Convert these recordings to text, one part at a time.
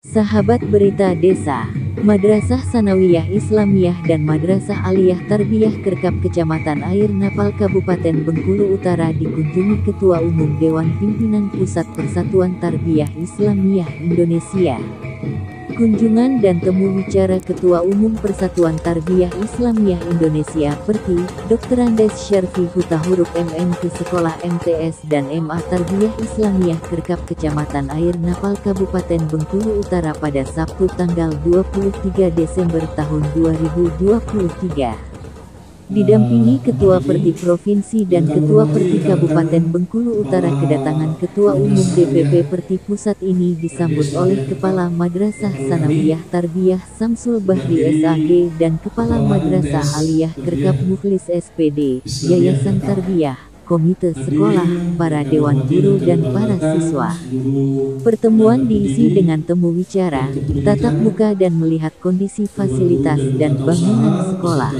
Sahabat Berita Desa, Madrasah Sanawiyah Islamiyah dan Madrasah Aliyah Tarbiyah Kerkap Kecamatan Air Napal Kabupaten Bengkulu Utara dikunjungi Ketua Umum Dewan Pimpinan Pusat Persatuan Tarbiyah Islamiyah Indonesia. Kunjungan dan temu bicara Ketua Umum Persatuan Tarbiyah Islamiyah Indonesia Perti, Dr. Andes Syarfi Hutahuruf MM ke Sekolah MTS dan MA Tarbiyah Islamiyah Kerkap Kecamatan Air Napal Kabupaten Bengkulu Utara pada Sabtu tanggal 23 Desember tahun 2023. Didampingi Ketua Perti Provinsi dan Ketua Perti Kabupaten Bengkulu Utara. Kedatangan Ketua Umum DPP Perti Pusat ini disambut oleh Kepala Madrasah Sanawiyah Tarbiyah Samsul Bahri SAG dan Kepala Madrasah Aliyah Kerkap Mukhlis SPD, Yayasan Tarbiyah, Komite Sekolah, para Dewan Guru dan para siswa. Pertemuan diisi dengan temu bicara, tatap muka dan melihat kondisi fasilitas dan bangunan sekolah.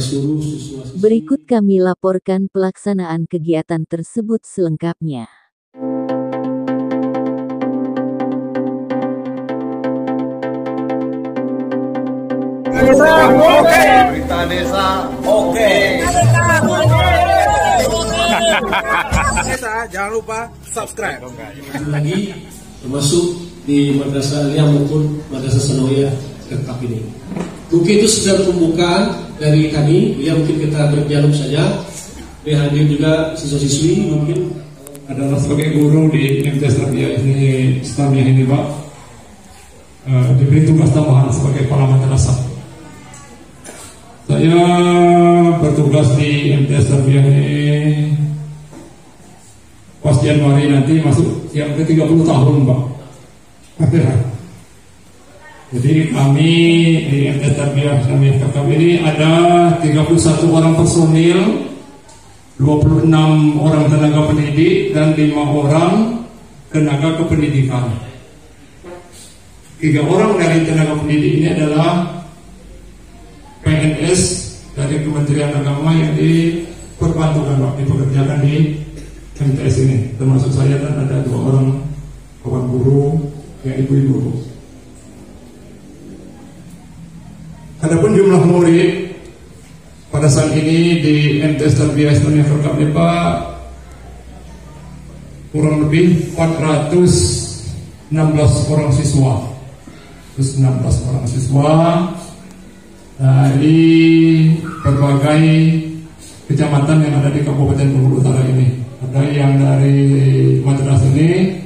Berikut kami laporkan pelaksanaan kegiatan tersebut selengkapnya. Berita Desa, oke. Jangan lupa subscribe. Lagi termasuk di Madrasah Aliyah maupun Madrasah Sanawiyah Kerkap ini. Mungkin itu secara pembukaan dari kami. Ya mungkin kita berdialog saja. Hadir juga siswa-siswi mungkin adalah sebagai guru di MTS Tarbiyah Islamiyah ini, Pak. Diberi tugas tambahan sebagai kepala madrasah. Saya bertugas di MTS Tarbiyah ini pas Januari nanti masuk yang ke-30 tahun, Pak. Jadi kami di MTS Tarbiyah Islamiyah Kerkap ini ada 31 orang personil, 26 orang tenaga pendidik dan 5 orang tenaga kependidikan. 3 orang dari tenaga pendidik ini adalah PNS dari Kementerian Agama yang diperbantukan, Pak, dipekerjakan di MTS ini, termasuk saya, dan ada 2 orang kawan guru yang ibu-ibu. Adapun jumlah murid pada saat ini di MTS Tarbiyah Islamiyah Kerkap ini, Pak, kurang lebih 416 orang siswa. 16 orang siswa dari berbagai kecamatan yang ada di Kabupaten Bengkulu Utara ini. Ada yang dari madrasah ini,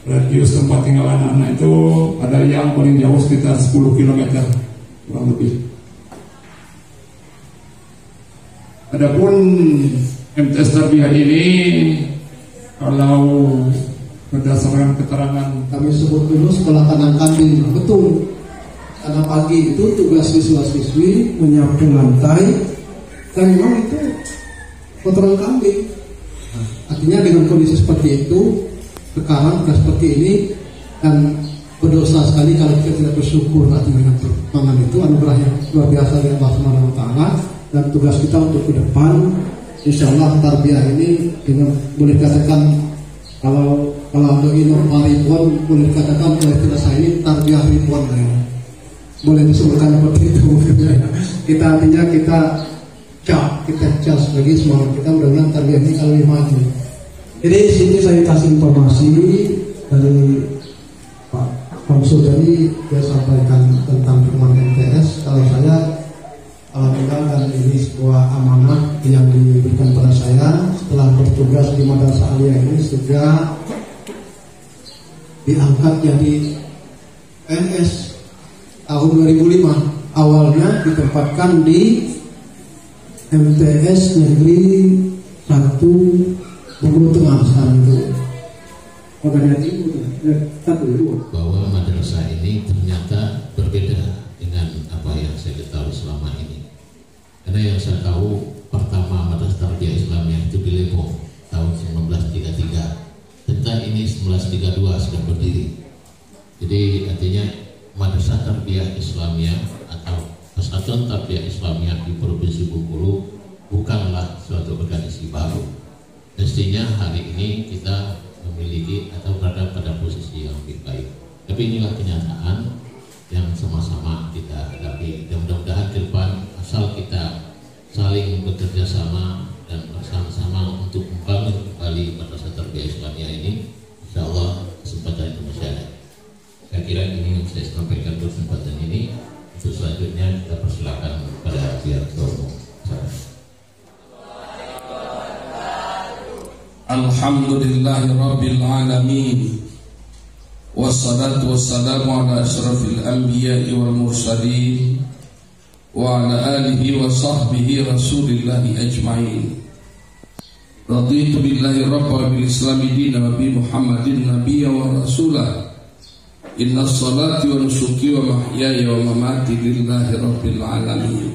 radius tempat tinggal anak-anak itu ada yang paling jauh sekitar 10 km kurang lebih. Adapun MTS Tarbiyah ini, kalau berdasarkan keterangan kami sebut dulu sekolah kandang kambing, betul. Karena pagi itu tugas siswa-siswi menyapu lantai dan memang itu kotoran kambing. Artinya dengan kondisi seperti itu, sekarang sudah seperti ini, dan berdosa sekali kalau kita tidak bersyukur dengan perkembangan itu, anugerah yang luar biasa dari Allah Subhanahu wa Ta'ala. Dan tugas kita untuk ke depan, insya Allah tarbiyah ini dengan boleh dikatakan kalau ini Ribuan, boleh dikatakan oleh kita saya ini tarbiyah Ribuan, boleh disebutkan seperti itu. Kita artinya kita cas lagi semangat kita, mudah-mudahan tarbiyah ini kalau lebih maju. Jadi di sini saya kasih informasi dari Pak Samsul tadi, dia sampaikan tentang pertemuan MTS. Kalau saya alhamdulillah, dan ini sebuah amanah yang diberikan pada saya setelah bertugas di Madrasah Aliyah ini, sudah diangkat jadi PNS tahun 2005. Awalnya ditempatkan di MTS Negeri 1 Bengkulu Tengah sekarang itu. Bahwa madrasah ini ternyata berbeda dengan apa yang saya ketahui selama ini. Karena yang saya tahu, pertama Madrasah Tarbiyah Islamiyah itu di Lebong tahun 1933. Tentang ini 1932 sudah berdiri. Jadi artinya Madrasah Tarbiyah Islamiyah atau Persatuan Tarbiyah Islamiyah di Provinsi Bengkulu bukanlah suatu organisasi baru. Mestinya hari ini kita memiliki atau berada pada posisi yang lebih baik. Tapi inilah kenyataan ini saya sampaikan kesempatan ini. Untuk selanjutnya kita persilakan pada pihak ketua. Alhamdulillahirabbil alamin. Wassalatu wassalamu ala asyrafil anbiya'i wal mursalin wa ala alihi wa sahbihi rasulillahi ajma'in. Raditu billahi rabba bil islami dina wa bi Muhammadin nabiyya wa rasulah. Inna salati wa nusuki wa mahyaya wa mamati lillahi rabbil alamin.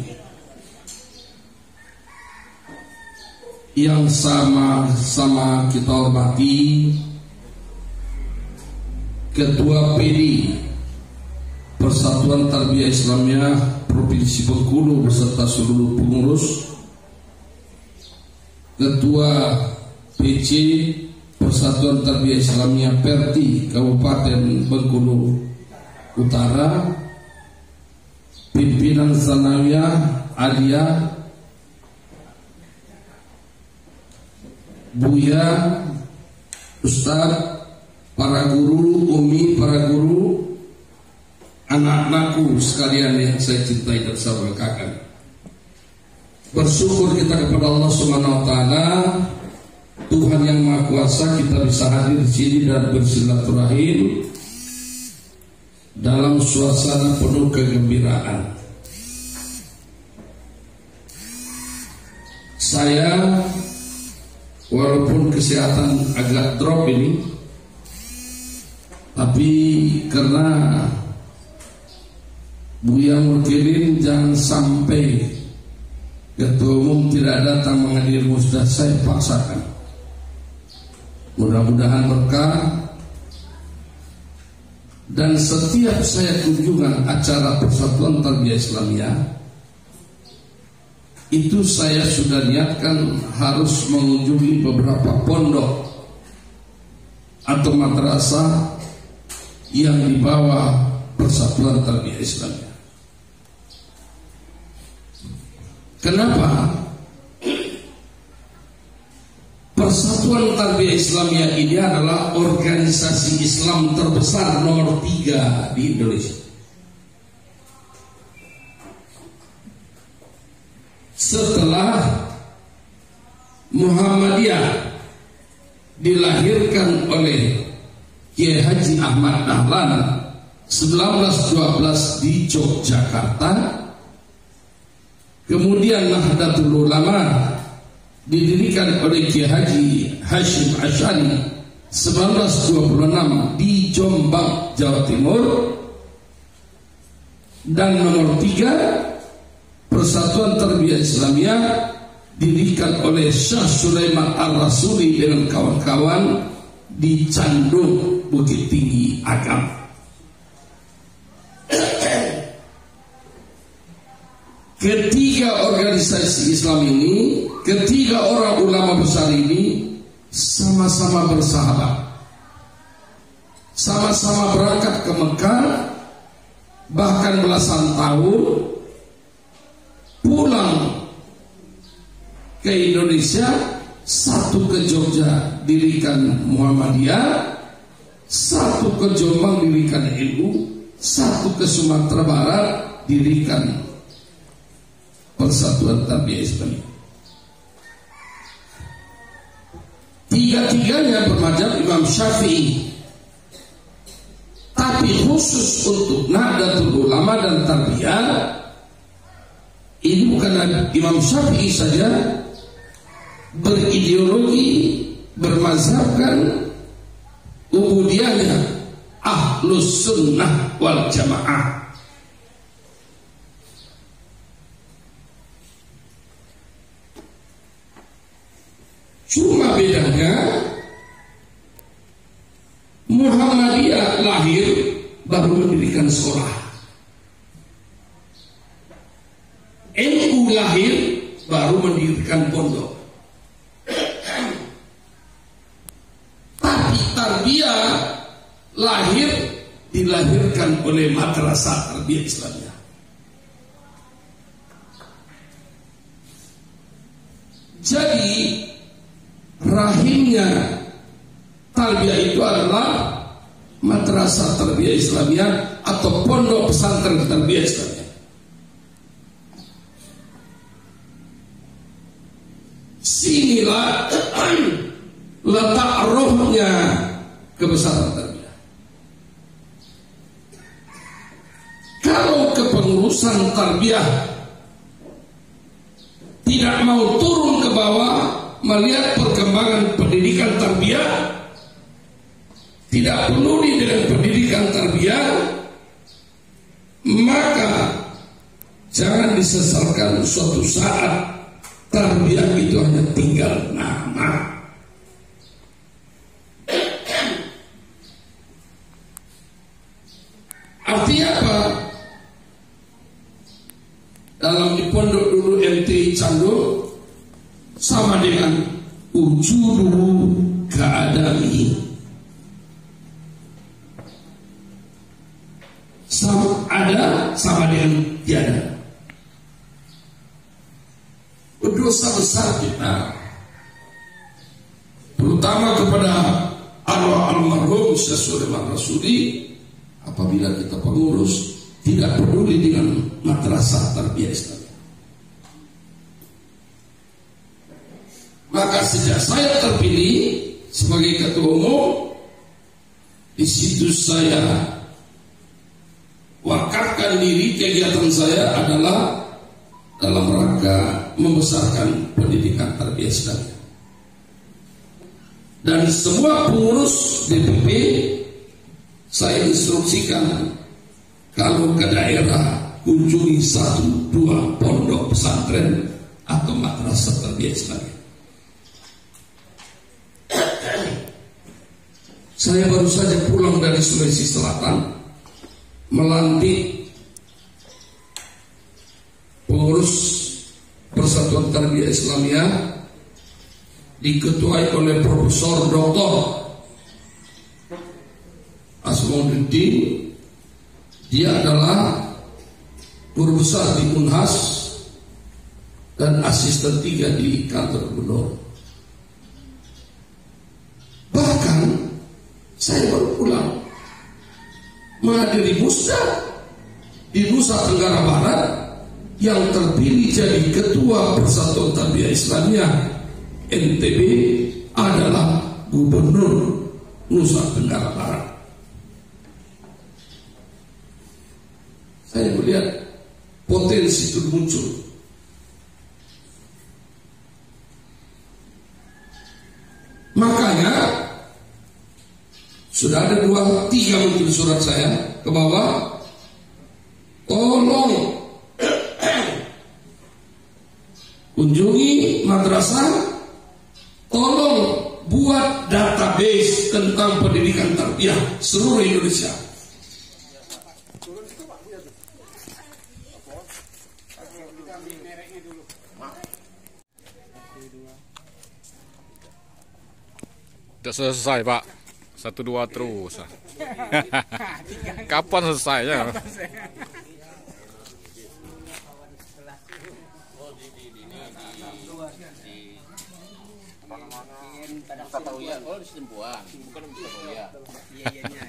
Yang sama-sama kita hormati Ketua PD Persatuan Tarbiyah Islamiyah Provinsi Bengkulu beserta seluruh pengurus, Ketua PC Persatuan Tarbiyah Islamiyah Perti Kabupaten Bengkulu Utara, pimpinan Sanawiyah Aliyah, Buya, Ustadz, para guru, umi, para guru, anak-anakku sekalian yang saya cintai dan saya banggakan. Bersyukur kita kepada Allah Subhanahu wa taala, Tuhan yang Maha Kuasa, kita bisa hadir di sini dan bersilaturahim dalam suasana penuh kegembiraan. Saya walaupun kesehatan agak drop ini, tapi karena Buya Murkilin jangan sampai Ketua Umum tidak datang menghadiri musdah, saya paksakan. Mudah-mudahan berkah. Dan setiap saya kunjungan acara Persatuan Tarbiyah Islamiyah, itu saya sudah niatkan harus mengunjungi beberapa pondok atau madrasah yang dibawa Persatuan Tarbiyah Islamiyah. Kenapa? Persatuan Tarbiyah Islamiyah ini adalah organisasi Islam terbesar nomor 3 di Indonesia. Setelah Muhammadiyah dilahirkan oleh Kiai Haji Ahmad Dahlan 1912 di Yogyakarta, kemudian Nahdlatul Ulama didirikan oleh Kiai Haji Hashim Asy'ari 1926 di Jombang, Jawa Timur, dan nomor 3 Persatuan Tarbiyah Islamiyah didirikan oleh Syekh Sulaiman Ar-Rasuli dengan kawan-kawan di Candung, Bukit Tinggi Agam. Ketiga organisasi Islam ini, ketiga orang ulama besar ini sama-sama bersahabat, sama-sama berangkat ke Mekah, bahkan belasan tahun, pulang ke Indonesia, satu ke Jogja dirikan Muhammadiyah, satu ke Jombang dirikan NU, satu ke Sumatera Barat dirikan Persatuan Tarbiyah Islamiyah. Tiga-tiganya bermadzhab Imam Syafi'i, tapi khusus untuk Nahdlatul Ulama dan Tarbiyah ini bukan Imam Syafi'i saja berideologi, bermazhabkan ubudiyahnya Ahlus Sunnah wal Jamaah. Cuma bedanya Muhammadiyah lahir baru mendirikan sekolah, NU lahir baru mendirikan pondok. Tapi Tarbiyah lahir dilahirkan oleh Madrasah Tarbiyah Islamiyah. Jadi rahimnya Tarbiyah itu adalah madrasah tarbiyah Islamiyah atau pondok pesantren tarbiyah Islamiyah. Sinilah letak rohnya kebesaran tarbiyah. Kalau kepengurusan tarbiyah tidak mau turun ke bawah melihat perkembangan pendidikan tarbiyah, tidak peduli dengan pendidikan tarbiyah, maka jangan disesalkan suatu saat tarbiyah itu hanya tinggal nama. Artinya apa? Dalam di pondok dulu MTI Cando sama dengan ujudu keadami, sama ada sama dengan tiada. Berdosa besar kita, terutama kepada arwah almarhum Syekh Sulaiman Rasuli, apabila kita pengurus tidak peduli dengan madrasah tarbiyah Islam. Maka sejak saya terpilih sebagai ketua umum, di situ saya wakafkan diri, kegiatan saya adalah dalam rangka membesarkan pendidikan tarbiyah Islam. Dan semua pengurus DPP saya instruksikan kalau ke daerah kunjungi 1-2 pondok pesantren atau madrasah tarbiyah Islam. Saya baru saja pulang dari Sulawesi Selatan melantik pengurus Persatuan Tarbiyah Islamiyah diketuai oleh Profesor Dr. Asmauddin. Dia adalah guru besar di Unhas dan asisten 3 di kantor gubernur. Bahkan saya baru pulang menghadiri musda di Nusa Tenggara Barat yang terpilih jadi ketua Persatuan Tarbiyah Islamiyah NTB adalah Gubernur Nusa Tenggara Barat. Saya melihat potensi itu muncul. Makanya sudah ada 2-3 mungkin surat saya ke bawah, tolong kunjungi madrasah, tolong buat database tentang pendidikan tarbiyah seluruh Indonesia. Tidak selesai Pak, 1-2 terus. Kapan selesainya? Oh di Sembuang, bukan di Surabaya.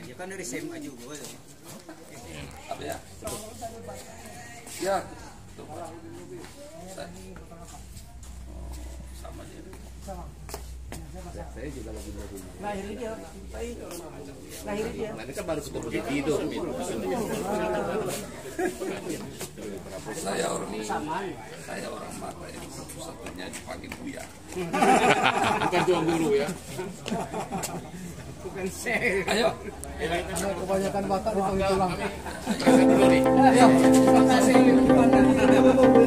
Iya, kan dari SMA juga. Apa ya? Ya. Sama dia. Saya juga lagi lahir dia. Lahir dia. Nanti kan baru ketemu di video. Saya orang mata yang satu-satunya dipanggil Buya. Bukan tuan guru ya. Bukan saya. Ayo. Kebanyakan batak dipanggil tulang. Terima kasih. Terima kasih.